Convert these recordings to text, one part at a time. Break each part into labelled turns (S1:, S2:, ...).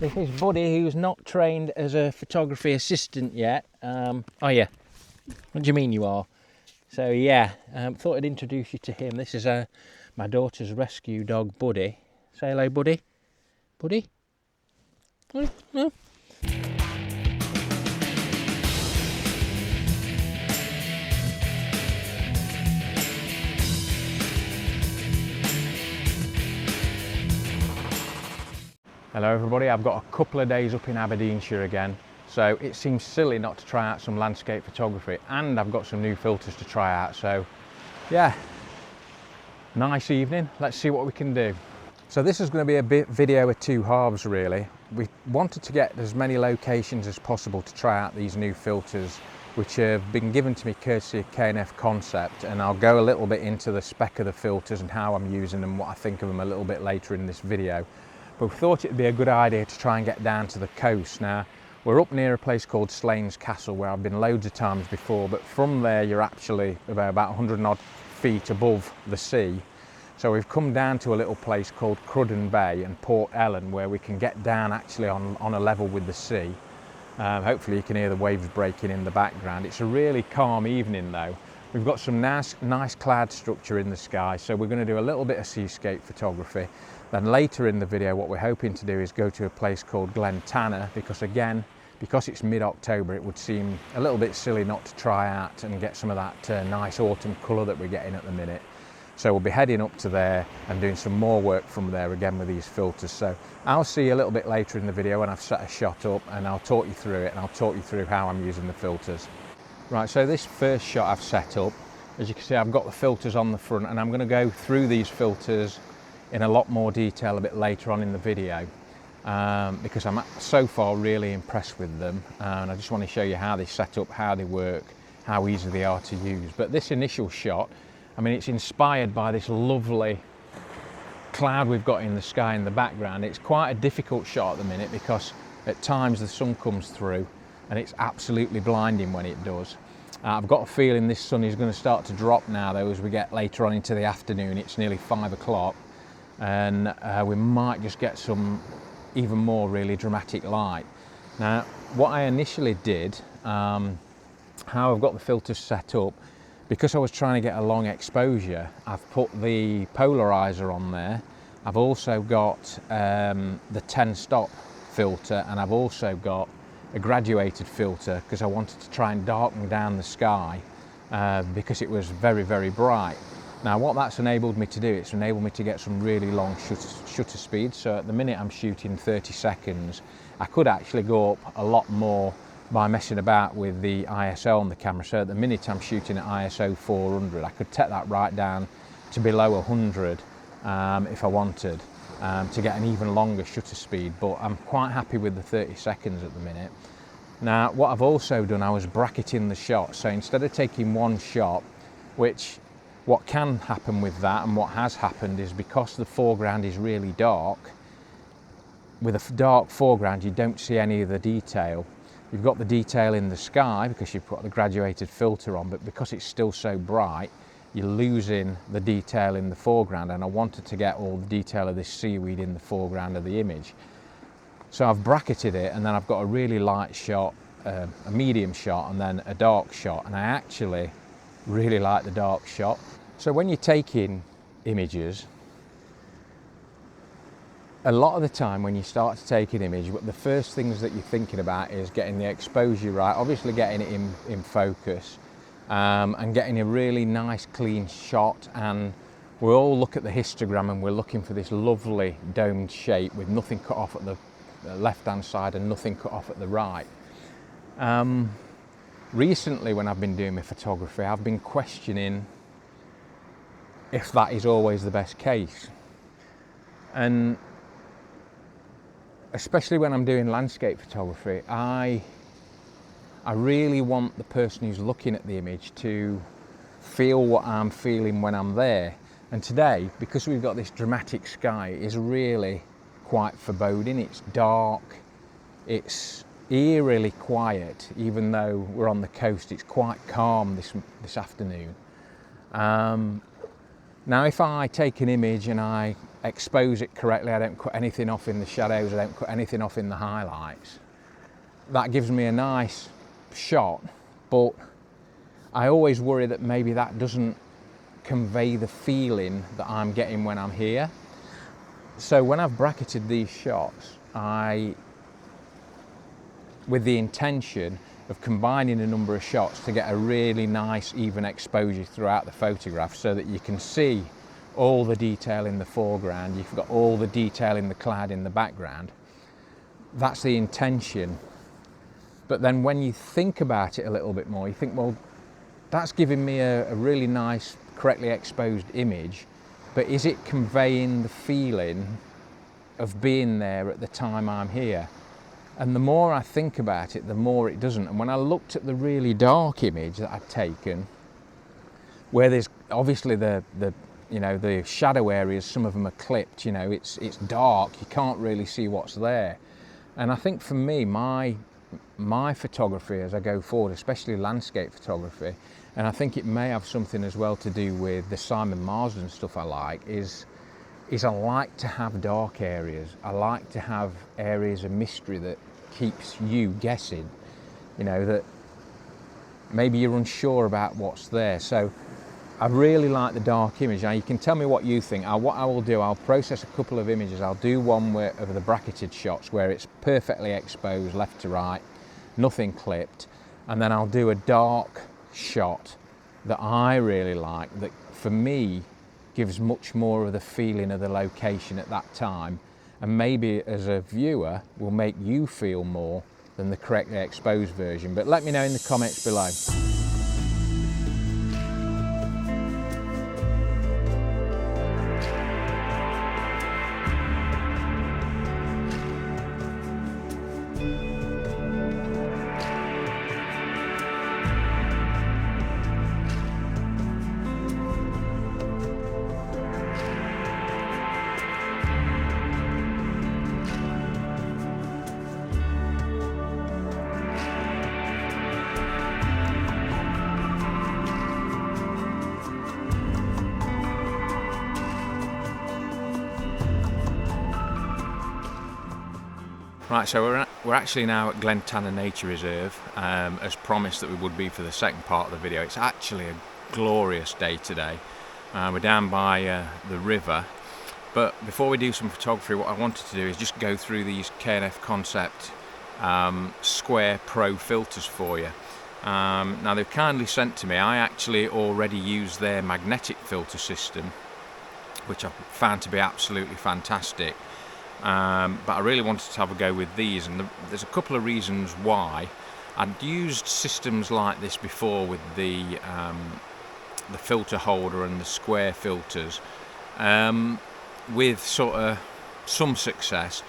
S1: This is Buddy, who's not trained as a photography assistant yet. Oh yeah, what do you mean you are? So yeah, thought I'd introduce you to him. This is my daughter's rescue dog, Buddy. Say hello, Buddy. Buddy? No? Hello everybody, I've got a couple of days up in Aberdeenshire again, so it seems silly not to try out some landscape photography, and I've got some new filters to try out, so yeah, nice evening. Let's see what we can do. So this is going to be a video of two halves really. We wanted to get as many locations as possible to try out these new filters, which have been given to me courtesy of K&F Concept, and I'll go a little bit into the spec of the filters and how I'm using them, what I think of them a little bit later in this video. But we thought it'd be a good idea to try and get down to the coast. Now, we're up near a place called Slains Castle, where I've been loads of times before, but from there you're actually about 100 and odd feet above the sea. So we've come down to a little place called Cruden Bay and Port Ellen, where we can get down actually on a level with the sea. Hopefully you can hear the waves breaking in the background. It's a really calm evening though. We've got some nice cloud structure in the sky, so we're going to do a little bit of seascape photography. Then later in the video, what we're hoping to do is go to a place called Glen Tanner, because again, because it's mid-October, it would seem a little bit silly not to try out and get some of that nice autumn colour that we're getting at the minute. So we'll be heading up to there and doing some more work from there again with these filters. So I'll see you a little bit later in the video when I've set a shot up, and I'll talk you through it, and I'll talk you through how I'm using the filters. Right, so this first shot I've set up, as you can see, I've got the filters on the front, and I'm going to go through these filters in a lot more detail a bit later on in the video, because I'm so far really impressed with them, and I just want to show you how they set up, how they work, how easy they are to use. But this initial shot, I mean, it's inspired by this lovely cloud we've got in the sky in the background. It's quite a difficult shot at the minute because at times the sun comes through and it's absolutely blinding when it does. I've got a feeling this sun is going to start to drop now though as we get later on into the afternoon. It's nearly 5 o'clock, and we might just get some even more really dramatic light. Now, what I initially did, how I've got the filters set up, because I was trying to get a long exposure, I've put the polarizer on there. I've also got the 10 stop filter, and I've also got a graduated filter because I wanted to try and darken down the sky because it was very, very bright. Now what that's enabled me to do, it's enabled me to get some really long shutter speeds. So at the minute I'm shooting 30 seconds. I could actually go up a lot more by messing about with the ISO on the camera. So at the minute I'm shooting at ISO 400. I could take that right down to below 100 if I wanted, to get an even longer shutter speed, but I'm quite happy with the 30 seconds at the minute. Now what I've also done, I was bracketing the shot, so instead of taking one shot, which what can happen with that and what has happened is because the foreground is really dark, with a dark foreground you don't see any of the detail. You've got the detail in the sky because you've got the graduated filter on, but because it's still so bright, you're losing the detail in the foreground, and I wanted to get all the detail of this seaweed in the foreground of the image. So I've bracketed it, and then I've got a really light shot, a medium shot, and then a dark shot, and I actually really like the dark shot. So when you're taking images, a lot of the time when you start to take an image, the first things that you're thinking about is getting the exposure right, obviously getting it in focus, and getting a really nice clean shot. And we all look at the histogram and we're looking for this lovely domed shape with nothing cut off at the left hand side and nothing cut off at the right. Recently when I've been doing my photography, I've been questioning if that is always the best case, and especially when I'm doing landscape photography, I really want the person who's looking at the image to feel what I'm feeling when I'm there. And today, because we've got this dramatic sky, it is really quite foreboding. It's dark, it's eerily quiet, even though we're on the coast. It's quite calm this afternoon. Now if I take an image and I expose it correctly, I don't cut anything off in the shadows, I don't cut anything off in the highlights, that gives me a nice shot, but I always worry that maybe that doesn't convey the feeling that I'm getting when I'm here. So when I've bracketed these shots, with the intention of combining a number of shots to get a really nice even exposure throughout the photograph, so that you can see all the detail in the foreground, you've got all the detail in the cloud in the background. That's the intention. But then when you think about it a little bit more, you think, well, that's giving me a really nice, correctly exposed image, but is it conveying the feeling of being there at the time I'm here? And the more I think about it, the more it doesn't. And when I looked at the really dark image that I'd taken, where there's obviously the shadow areas, some of them are clipped, it's dark, you can't really see what's there. And I think for me, my photography as I go forward, especially landscape photography, and I think it may have something as well to do with the Simon Marsden stuff I like, is I like to have dark areas. I like to have areas of mystery that keeps you guessing, that maybe you're unsure about what's there. So I really like the dark image. Now you can tell me what you think. What I will do, I'll process a couple of images. I'll do one of the bracketed shots where it's perfectly exposed left to right, nothing clipped, and then I'll do a dark shot that I really like, that for me gives much more of the feeling of the location at that time, and maybe as a viewer will make you feel more than the correctly exposed version. But let me know in the comments below. Right, so we're actually now at Glen Tanner Nature Reserve, as promised that we would be for the second part of the video. It's actually a glorious day today. We're down by the river, but before we do some photography, what I wanted to do is just go through these K&F Concept Square Pro filters for you. Now they've kindly sent to me, I actually already use their magnetic filter system, which I found to be absolutely fantastic. But I really wanted to have a go with these, and there's a couple of reasons why. I'd used systems like this before with the filter holder and the square filters, with sort of some success,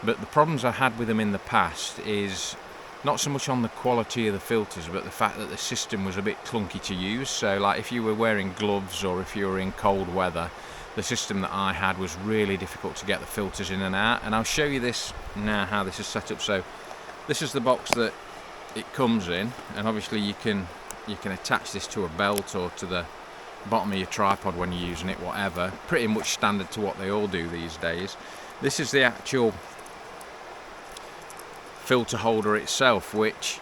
S1: but the problems I had with them in the past is not so much on the quality of the filters, but the fact that the system was a bit clunky to use. So like if you were wearing gloves or if you were in cold weather, the system that I had was really difficult to get the filters in and out. And I'll show you this now, how this is set up. So this is the box that it comes in, and obviously you can attach this to a belt or to the bottom of your tripod when you're using it, whatever. Pretty much standard to what they all do these days. This is the actual filter holder itself, which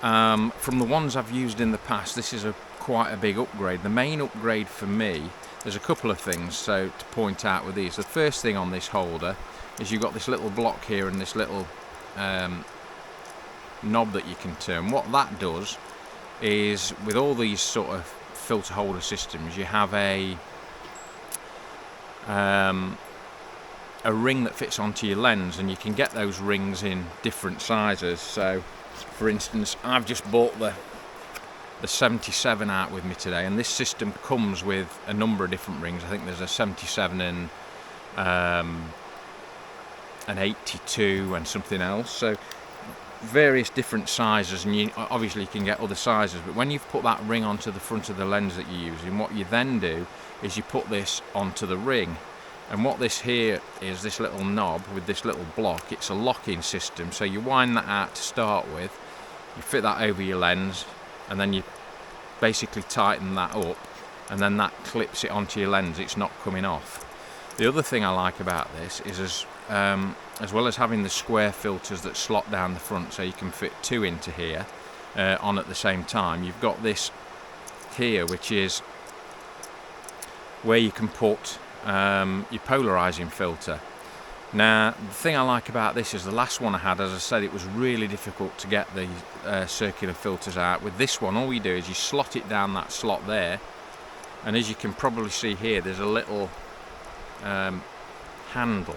S1: from the ones I've used in the past, this is quite a big upgrade. The main upgrade for me, there's a couple of things to point out with these. The first thing on this holder is you've got this little block here and this little knob that you can turn. What that does is, with all these sort of filter holder systems, you have a ring that fits onto your lens, and you can get those rings in different sizes. So for instance, I've just bought the 77 out with me today, and this system comes with a number of different rings. I think there's a 77 and an 82 and something else, so various different sizes, and obviously you can get other sizes. But when you've put that ring onto the front of the lens that you're using, what you then do is you put this onto the ring, and what this here is, this little knob with this little block, it's a lock-in system. So you wind that out to start with, you fit that over your lens, and then you basically tighten that up, and then that clips it onto your lens. It's not coming off. The other thing I like about this is as well as having the square filters that slot down the front so you can fit 2 into here on at the same time, you've got this here which is where you can put your polarizing filter. Now the thing I like about this is the last one I had, as I said, it was really difficult to get the circular filters out. With this one, all you do is you slot it down that slot there, and as you can probably see here, there's a little handle.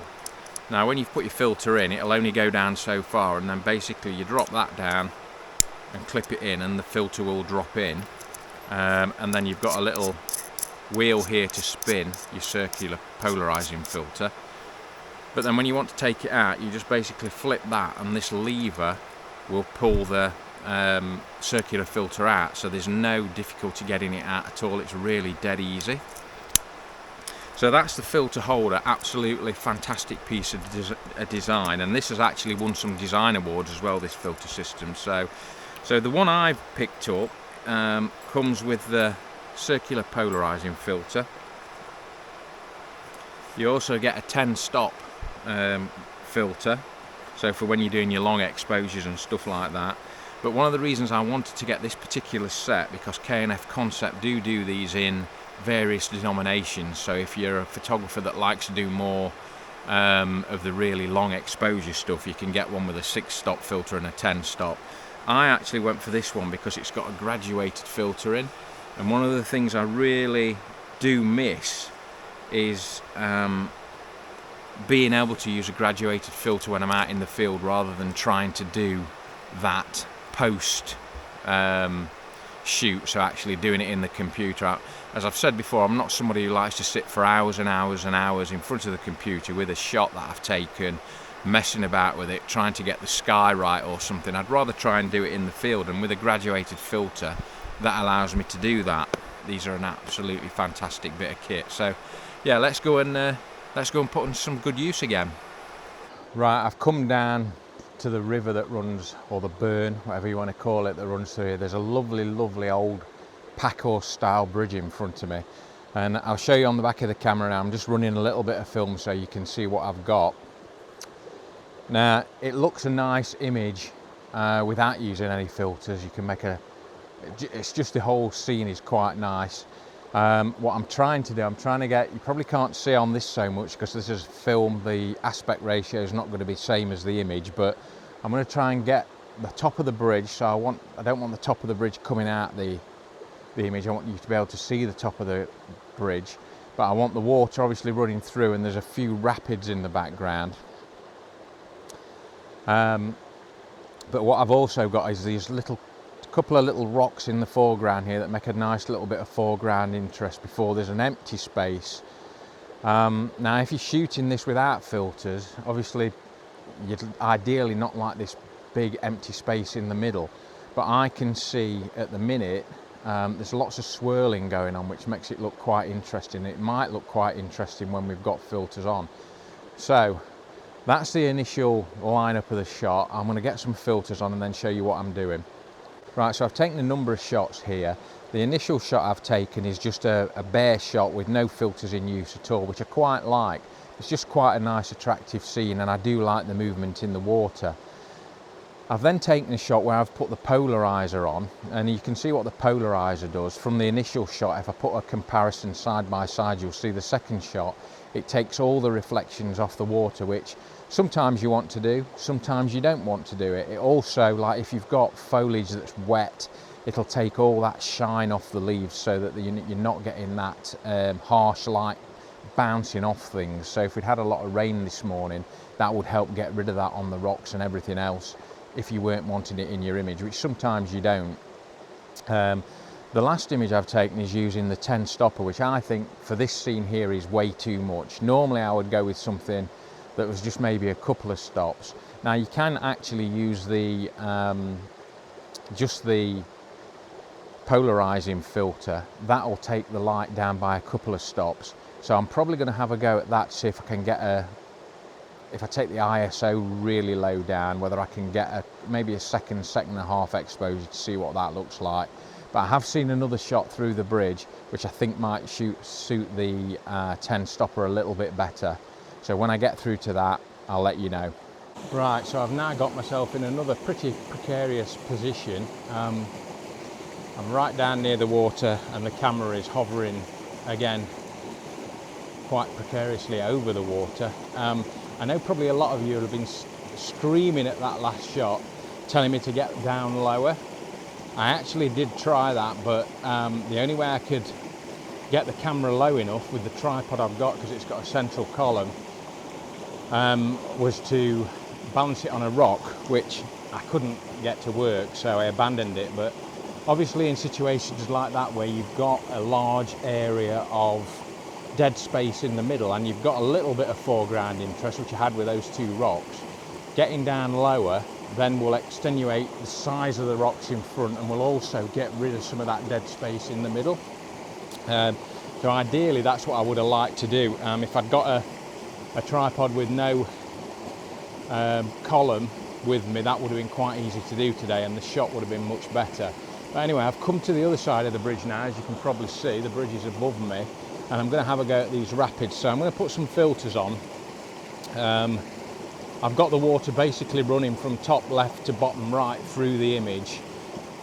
S1: Now when you put your filter in, it'll only go down so far, and then basically you drop that down and clip it in and the filter will drop in, and then you've got a little wheel here to spin your circular polarizing filter. But then when you want to take it out, you just basically flip that and this lever will pull the circular filter out, so there's no difficulty getting it out at all. It's really dead easy. So that's the filter holder. Absolutely fantastic piece of design, and this has actually won some design awards as well, this filter system. So the one I've picked up comes with the circular polarizing filter. You also get a 10 stop filter, so for when you're doing your long exposures and stuff like that. But one of the reasons I wanted to get this particular set, because K&F Concept do these in various denominations, so if you're a photographer that likes to do more of the really long exposure stuff, you can get one with a 6 stop filter and a 10 stop. I actually went for this one because it's got a graduated filter in, and one of the things I really do miss is being able to use a graduated filter when I'm out in the field, rather than trying to do that post shoot, so actually doing it in the computer. As I've said before, I'm not somebody who likes to sit for hours and hours and hours in front of the computer with a shot that I've taken, messing about with it, trying to get the sky right or something. I'd rather try and do it in the field, and with a graduated filter that allows me to do that. These are an absolutely fantastic bit of kit. So yeah, let's go and put in some good use again. Right, I've come down to the river that runs, or the burn, whatever you want to call it, that runs through here. There's a lovely old packhorse style bridge in front of me, and I'll show you on the back of the camera now. I'm just running a little bit of film so you can see what I've got. Now it looks a nice image without using any filters. You can make it's just, the whole scene is quite nice. What I'm trying to do, you probably can't see on this so much because this is film, the aspect ratio is not going to be same as the image, but I'm going to try and get the top of the bridge. So I don't want the top of the bridge coming out the image. I want you to be able to see the top of the bridge, but I want the water obviously running through, and there's a few rapids in the background. But what I've also got is these couple of little rocks in the foreground here that make a nice little bit of foreground interest before there's an empty space. Now if you're shooting this without filters, obviously you'd ideally not like this big empty space in the middle, but I can see at the minute there's lots of swirling going on, which makes it look quite interesting. It might look quite interesting when we've got filters on. So that's the initial lineup of the shot. I'm going to get some filters on and then show you what I'm doing. Right, so I've taken a number of shots here. The initial shot I've taken is just a bare shot with no filters in use at all, which I quite like. It's just quite a nice attractive scene, and I do like the movement in the water. I've then taken a shot where I've put the polarizer on, and you can see what the polarizer does. From the initial shot, if I put a comparison side by side, you'll see the second shot, it takes all the reflections off the water, which sometimes you want to do, sometimes you don't want to do it. It also, like if you've got foliage that's wet, it'll take all that shine off the leaves so that you're not getting that harsh light bouncing off things. So if we'd had a lot of rain this morning, that would help get rid of that on the rocks and everything else if you weren't wanting it in your image, which sometimes you don't. The last image I've taken is using the 10 stopper, which I think for this scene here is way too much. Normally I would go with something that was just maybe a couple of stops. Now you can actually use the just the polarizing filter. That'll take the light down by a couple of stops. So I'm probably going to have a go at that, see if I can get if I take the ISO really low down, whether I can get maybe a second and a half exposure to see what that looks like. But I have seen another shot through the bridge, which I think might suit the 10 stopper a little bit better. So when I get through to that, I'll let you know. Right, so I've now got myself in another pretty precarious position. I'm right down near the water and the camera is hovering again quite precariously over the water. I know probably a lot of you have been screaming at that last shot, telling me to get down lower. I actually did try that, but the only way I could get the camera low enough with the tripod I've got, because it's got a central column, was to balance it on a rock, which I couldn't get to work, so I abandoned it. But obviously in situations like that where you've got a large area of dead space in the middle and you've got a little bit of foreground interest, which I had with those two rocks, getting down lower then will extenuate the size of the rocks in front and will also get rid of some of that dead space in the middle. So ideally that's what I would have liked to do. If I'd got a tripod with no column with me, that would have been quite easy to do today and the shot would have been much better. But anyway, I've come to the other side of the bridge now. As you can probably see, the bridge is above me and I'm going to have a go at these rapids. So I'm going to put some filters on. I've got the water basically running from top left to bottom right through the image.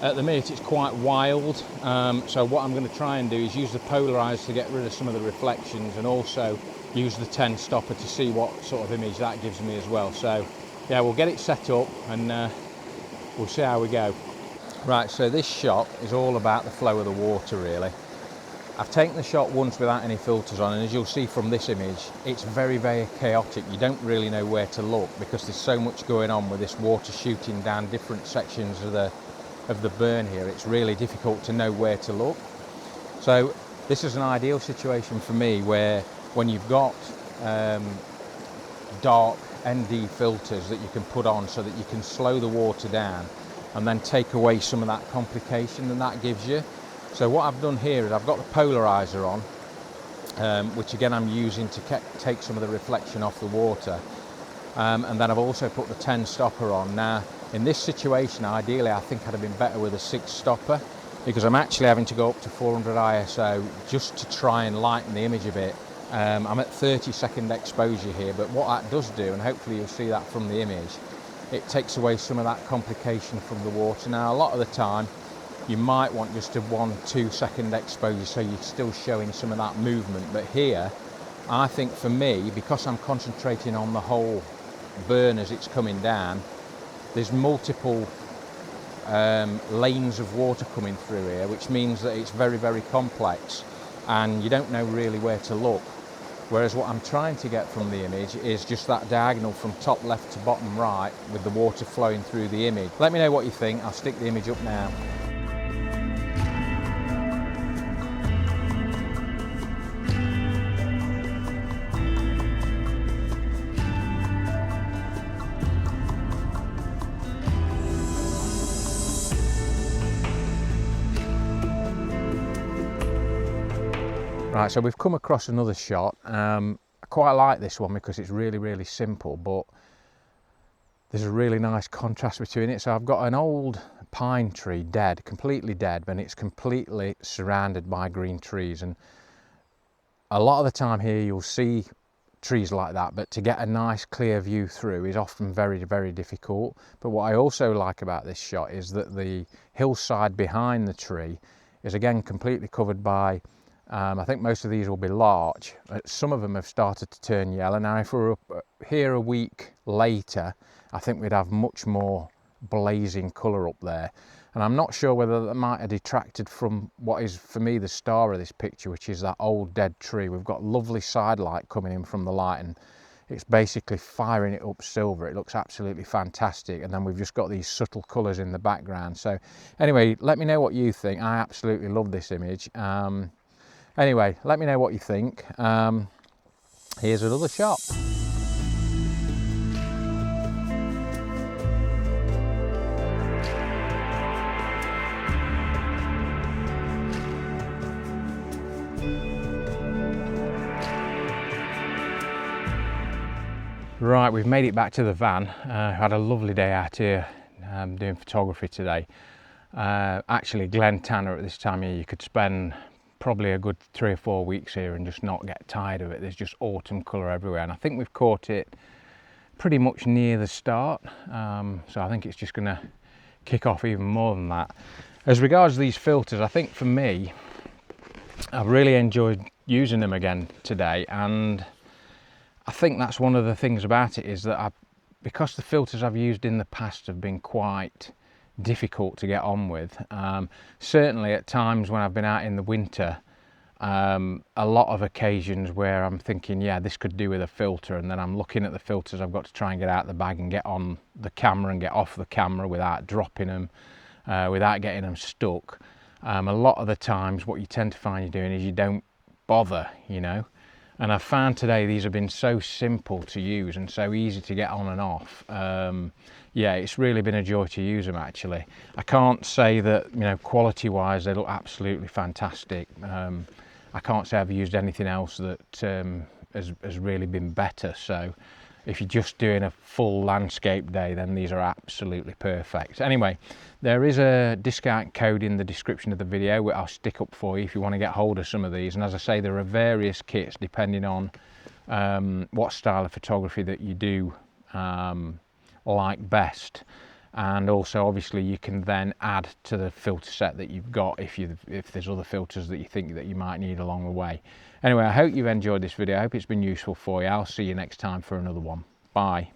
S1: At the minute it's quite wild, so what I'm going to try and do is use the polarizer to get rid of some of the reflections and also use the 10 stopper to see what sort of image that gives me as well. So yeah, we'll get it set up and we'll see how we go. Right, so this shot is all about the flow of the water really. I've taken the shot once without any filters on, and as you'll see from this image, it's very, very chaotic. You don't really know where to look because there's so much going on with this water shooting down different sections of the burn here. It's really difficult to know where to look. So this is an ideal situation for me where when you've got dark ND filters that you can put on so that you can slow the water down and then take away some of that complication that that gives you. So what I've done here is I've got the polarizer on, which again I'm using to take some of the reflection off the water. And then I've also put the 10 stopper on. Now, in this situation, ideally, I think I'd have been better with a 6 stopper because I'm actually having to go up to 400 ISO just to try and lighten the image a bit. I'm at 30-second exposure here, but what that does do, and hopefully you'll see that from the image, it takes away some of that complication from the water. Now, a lot of the time, you might want just a 1-2 second exposure so you're still showing some of that movement. But here, I think for me, because I'm concentrating on the whole burn as it's coming down, there's multiple lanes of water coming through here, which means that it's very, very complex and you don't know really where to look. Whereas what I'm trying to get from the image is just that diagonal from top left to bottom right with the water flowing through the image. Let me know what you think. I'll stick the image up now. Right, so we've come across another shot. I quite like this one because it's really, really simple, but there's a really nice contrast between it. So I've got an old pine tree, dead, completely dead, and it's completely surrounded by green trees. And a lot of the time here you'll see trees like that, but to get a nice clear view through is often very, very difficult. But what I also like about this shot is that the hillside behind the tree is again completely covered by I think most of these will be larch. Some of them have started to turn yellow. Now if we were up here a week later, I think we'd have much more blazing colour up there. And I'm not sure whether that might have detracted from what is for me the star of this picture, which is that old dead tree. We've got lovely side light coming in from the light and it's basically firing it up silver. It looks absolutely fantastic. And then we've just got these subtle colours in the background. So anyway, let me know what you think. I absolutely love this image. Anyway, let me know what you think. Here's another shot. Right, we've made it back to the van. Had a lovely day out here doing photography today. Actually, Glen Tanner at this time of year, you could spend probably a good 3 or 4 weeks here and just not get tired of it. There's just autumn colour everywhere, and I think we've caught it pretty much near the start, so I think it's just going to kick off even more than that. As regards these filters, I think for me, I've really enjoyed using them again today, and I think that's one of the things about it, is that because the filters I've used in the past have been quite difficult to get on with, certainly at times when I've been out in the winter, a lot of occasions where I'm thinking, yeah, this could do with a filter, and then I'm looking at the filters I've got to try and get out the bag and get on the camera and get off the camera without dropping them, without getting them stuck. A lot of the times what you tend to find you're doing is you don't bother, you know. And I've found today these have been so simple to use and so easy to get on and off. Yeah, it's really been a joy to use them actually. I can't say that, you know, quality wise they look absolutely fantastic. I can't say I've used anything else that has really been better. So if you're just doing a full landscape day, then these are absolutely perfect. Anyway, there is a discount code in the description of the video which I'll stick up for you if you want to get hold of some of these. And as I say, there are various kits depending on what style of photography that you do like best. And also obviously you can then add to the filter set that you've got if there's other filters that you think that you might need along the way. Anyway, I hope you've enjoyed this video. I hope it's been useful for you. I'll see you next time for another one. Bye.